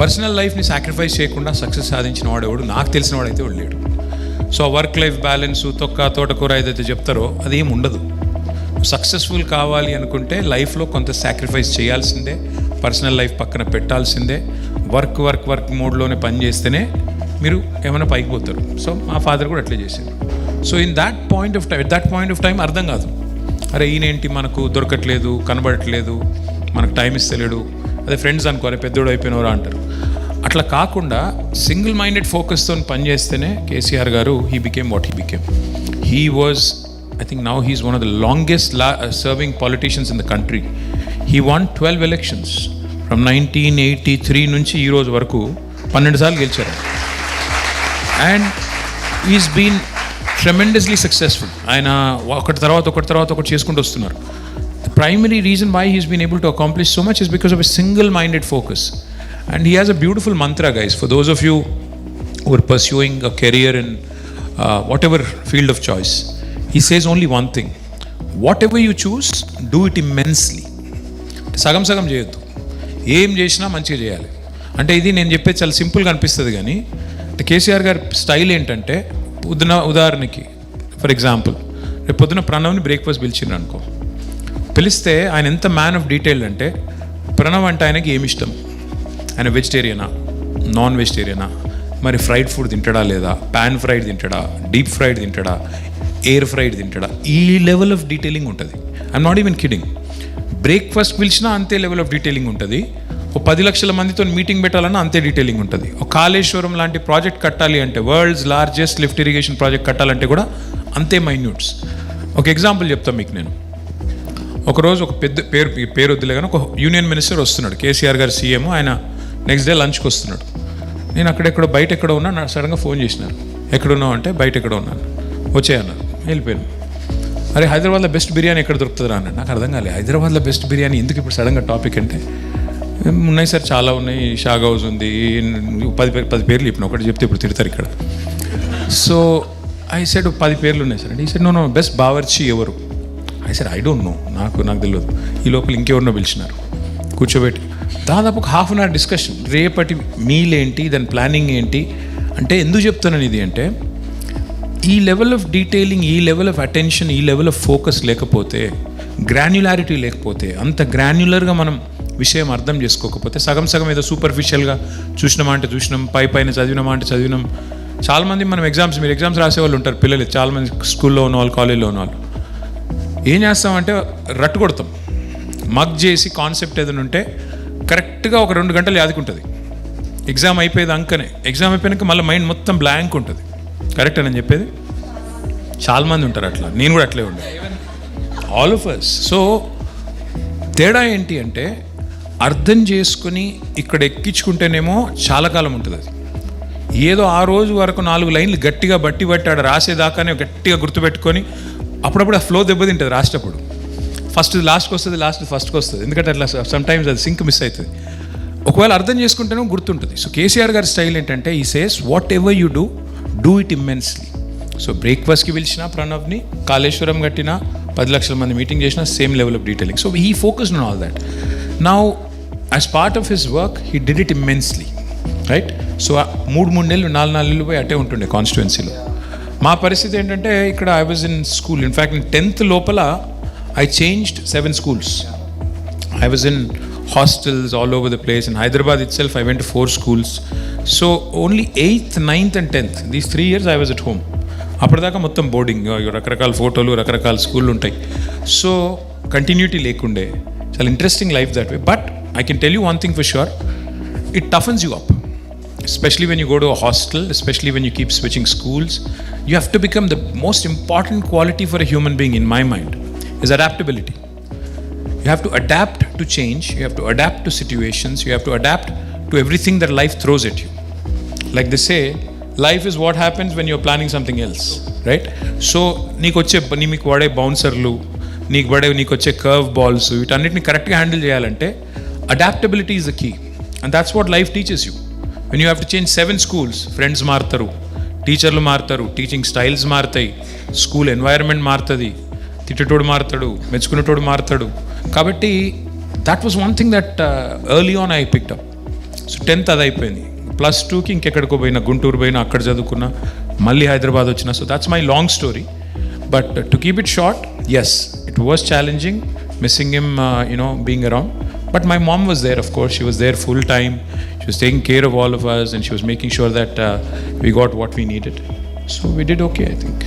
Personal లైఫ్ని sacrifice చేయకుండా success సాధించిన వాడు ఎవడు నాకు తెలిసిన వాడైతే వాడు లేడు. సో వర్క్ లైఫ్ బ్యాలెన్సు తోటకూర ఏదైతే చెప్తారో అది ఏమి ఉండదు. సక్సెస్ఫుల్ కావాలి అనుకుంటే లైఫ్లో కొంత సాక్రిఫైస్ చేయాల్సిందే, పర్సనల్ లైఫ్ పక్కన పెట్టాల్సిందే. వర్క్ మోడ్లోనే పని చేస్తేనే మీరు ఏమైనా పైకి పోతారు. సో మా ఫాదర్ కూడా అట్లే చేశారు. So at that point of time అర్థం కాదు, అరే ఈయనేంటి మనకు దొరకట్లేదు, కనబడట్లేదు, మనకు టైం ఇస్తలేడు, అదే ఫ్రెండ్స్ అనుకోరే పెద్దోడు అయిపోయినవరా అంటారు. అట్లా కాకుండా సింగిల్ మైండెడ్ ఫోకస్తో పనిచేస్తేనే కేసీఆర్ గారు he became what he became. He was, I think now he's one of the longest serving politicians in the country. He won 12 elections from 1983 నుంచి ఈ రోజు వరకు 12 సార్లు గెలిచారు. And he's been tremendously successful. ఆయన ఒకటి తర్వాత ఒకటి చేసుకుంటూ వస్తున్నారు. The primary reason why he's been able to accomplish so much is because of a single minded focus. And he has a beautiful mantra, guys, for those of you who are pursuing a career in whatever field of choice. He says only one thing: whatever you choose, do it immensely. సగం చేయొద్దు, ఏం చేసినా మంచిగా చేయాలి. అంటే ఇది నేను చెప్పేది చాలా సింపుల్గా అనిపిస్తుంది, కానీ కేసీఆర్ గారి స్టైల్ ఏంటంటే ఉదాహరణకి ఫర్ ఎగ్జాంపుల్ రేపు పొద్దున ప్రణవ్ని బ్రేక్ఫాస్ట్ పిలిచిండ్రు అనుకో, పిలిస్తే ఆయన ఎంత మ్యాన్ ఆఫ్ డీటెయిల్ అంటే ప్రణవ్ అంటే ఆయనకి ఏమి ఇష్టం, ఆయన వెజిటేరియనా నాన్ వెజిటేరియనా, మరి ఫ్రైడ్ ఫుడ్ తింటాడా లేదా, పాన్ ఫ్రైడ్ తింటాడా, డీప్ ఫ్రైడ్ తింటాడా, ఎయిర్ ఫ్రైడ్ తింటాడా, ఈ లెవెల్ ఆఫ్ డీటెయిలింగ్ ఉంటుంది. I'm not even kidding. Breakfast పిలిచినా అంతే లెవెల్ ఆఫ్ డీటెయిలింగ్ ఉంటుంది. ఒక 10 లక్షల మందితో మీటింగ్ పెట్టాలన్నా అంతే డీటెయిలింగ్ ఉంటుంది. ఒక కాళేశ్వరం లాంటి ప్రాజెక్ట్ కట్టాలి అంటే, world's largest lift irrigation project కట్టాలంటే కూడా అంతే మైన్యూట్స్. ఒక ఎగ్జాంపుల్ చెప్తాను మీకు నేను. ఒకరోజు ఒక పెద్ద పేరు వద్దులే కానీ ఒక యూనియన్ మినిస్టర్ వస్తున్నాడు, కేసీఆర్ గారు సీఎం. ఆయన నెక్స్ట్ డే లంచ్కి వస్తున్నాడు. నేను బయట ఎక్కడో ఉన్నా, నాకు సడన్గా ఫోన్ చేసినారు, ఎక్కడున్నావు అంటే బయట ఎక్కడో ఉన్నాను, వచ్చేయన్నారు, వెళ్ళిపోయాను. అరే హైదరాబాద్లో బెస్ట్ బిర్యానీ ఎక్కడ దొరుకుతుందా అన్నాడు. నాకు అర్థం కాలేదు, హైదరాబాద్లో బెస్ట్ బిర్యానీ ఎందుకు ఇప్పుడు సడన్గా టాపిక్ అంటే. ఉన్నాయి సార్, చాలా ఉన్నాయి, షాగ్ హౌస్ ఉంది, 10 పేర్లు చెప్పిన, ఒకటి చెప్తే ఇప్పుడు తిడతారు ఇక్కడ. సో ఐ సెడ్ 10 పేర్లు ఉన్నాయి సార్ అంటే. ఈ సెడ్ నో బెస్ట్ బావర్చి ఎవరు? I said I don't know, నాకు తెలియదు. ఈ లోపల ఇంకెవరినో పిలిచినారు, కూర్చోబెట్టి దాదాపు ఒక హాఫ్ అన్ అవర్ డిస్కషన్. రేపటి మీల్ ఏంటి, దాని ప్లానింగ్ ఏంటి అంటే. ఎందుకు చెప్తున్నాను ఇది అంటే, ఈ లెవెల్ ఆఫ్ డీటెయిలింగ్, ఈ లెవెల్ ఆఫ్ అటెన్షన్, ఈ లెవెల్ ఆఫ్ ఫోకస్ లేకపోతే, గ్రాన్యులారిటీ లేకపోతే, అంత గ్రాన్యులర్గా మనం విషయం అర్థం చేసుకోకపోతే, సగం ఏదో సూపర్ఫిషియల్గా చూసినాం, పైన చదివినాం. చాలామంది మనం మీరు ఎగ్జామ్స్ రాసేవాళ్ళు ఉంటారు, పిల్లలు చాలామంది స్కూల్లో ఉన్నవాళ్ళు, కాలేజీలో ఉన్నవాళ్ళు. ఏం చేస్తామంటే రట్టు కొడతాం, మగ్ చేసి కాన్సెప్ట్ ఏదైనా ఉంటే కరెక్ట్గా ఒక 2 గంటలు యాదుకుంటుంది. ఎగ్జామ్ అయిపోయాక మళ్ళీ మైండ్ మొత్తం బ్లాంక్ ఉంటుంది. కరెక్ట్ అని చెప్పేది? చాలామంది ఉంటారు అట్లా, నేను కూడా అట్లే ఉండే, ఆల్ ఆఫ్ అస్. సో తేడా ఏంటి అంటే, అర్థం చేసుకుని ఇక్కడ ఎక్కించుకుంటేనేమో చాలా కాలం ఉంటుంది. అది ఏదో ఆ రోజు వరకు 4 లైన్లు గట్టిగా బట్టి ఆడ రాసేదాకానే గట్టిగా గుర్తుపెట్టుకొని అప్పుడప్పుడు ఆ ఫ్లో దెబ్బతింటుంది రాసేటప్పుడు. ఫస్ట్ లాస్ట్కి వస్తుంది, లాస్ట్ ఫస్ట్కి వస్తుంది. ఎందుకంటే అట్లా సమ్ టైమ్స్ అది సింక్ మిస్ అవుతుంది. ఒకవేళ అర్థం చేసుకుంటేనే గుర్తుంటుంది. సో కేసీఆర్ గారి స్టైల్ ఏంటంటే, ఈ says what ever you do it immensely. So బ్రేక్ఫాస్ట్కి పిలిచిన ప్రణవ్ని, కాళేశ్వరం కట్టినా, 10 లక్షల మంది మీటింగ్ చేసిన, same level of detailing. So he focused on all that. Now as part of his work he did it immensely, right? So 3 నెలలు 4 నెలలు పోయి అట్టే ఉంటుండే కాన్స్టిట్యుయెన్సీలో. మా పరిస్థితి ఏంటంటే, ఇక్కడ I was in school. In fact 10th లోపల I changed 7 schools. I was in hostels all over the place. In Hyderabad itself, I went to 4 schools. So only 8th, 9th and 10th, these 3 years I was at home. అప్పటిదాకా మొత్తం boarding, రకరకాల ఫోటోలు, రకరకాల స్కూళ్ళు ఉంటాయి. So continuity లేకుండే, చాలా interesting life that way. But I can tell you one thing for sure, it toughens you up. Especially when you go to a hostel, especially when you keep switching schools, you have to become the most important quality for a human being, in my mind, is adaptability. You have to adapt to change, you have to adapt to situations, you have to adapt to everything that life throws at you. Like they say, life is what happens when you're planning something else, right? So నీకు వాడే బౌన్సర్లు, నీకు వచ్చే curve balls, వీటన్నిటిని కరెక్ట్గా handle చేయాలంటే adaptability is the key. And that's what life teaches you. When you have to change 7 schools, friends మారుతారు, టీచర్లు మారుతారు, టీచింగ్ స్టైల్స్ మారుతాయి, స్కూల్ ఎన్వైరన్మెంట్ మారుతుంది, తిట్టేటోడు మారుతాడు, మెచ్చుకునేటోడు మారుతాడు. కాబట్టి that was one thing that early on I picked up. So 10th అది అయిపోయింది. +2కి ఇంకెక్కడికో పోయినా, గుంటూరు పోయినా, అక్కడ చదువుకున్నా, మళ్ళీ హైదరాబాద్ వచ్చిన. So that's my long story. But to keep it short, yes, it was challenging missing him, being around. But my mom was there, of course. She was there full time. She was taking care of all of us, and she was making sure that we got what we needed. So we did okay, I think.